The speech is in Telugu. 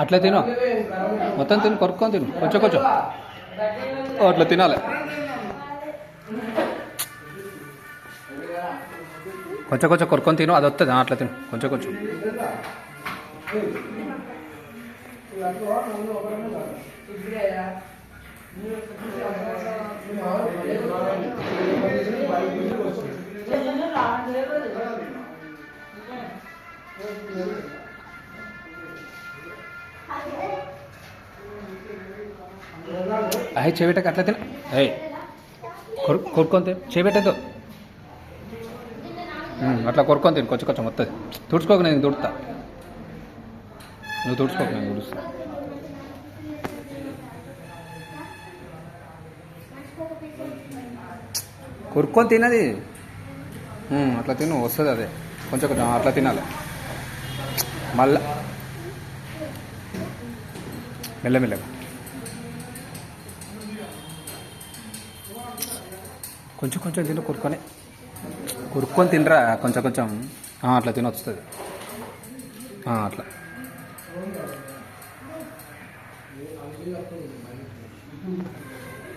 అట్లా తిను, మొత్తం తిను, కొరుక్కొని తిను, కొంచెం కొంచెం అట్లా తినాలి. కొంచెం కొంచెం కొరుక్కొని తిను, అది వస్తుంది. అట్లా తిను, కొంచెం కొంచెం. అయ్యి చేపెట్టక అట్లా తిన. అయ్యి కొరుక్కొని తిను, చేపెట్టద్దు. అట్లా కొరుక్కొని తిను, కొంచెం కొంచెం వస్తుంది. తుడుచుకోక, నేను తుడుతా. నువ్వు తుడుచుకోక, నేను తుడుస్తా. కొరుక్కొని తినది. అట్లా తిను, వస్తుంది అదే. కొంచెం కొంచెం అట్లా తినాలి. మళ్ళా మెల్లమెల్లగా కొంచెం కొంచెం తిను, కొరుక్కొని తినరా, కొంచెం కొంచెం. అట్లా తిని వస్తుంది. అట్లా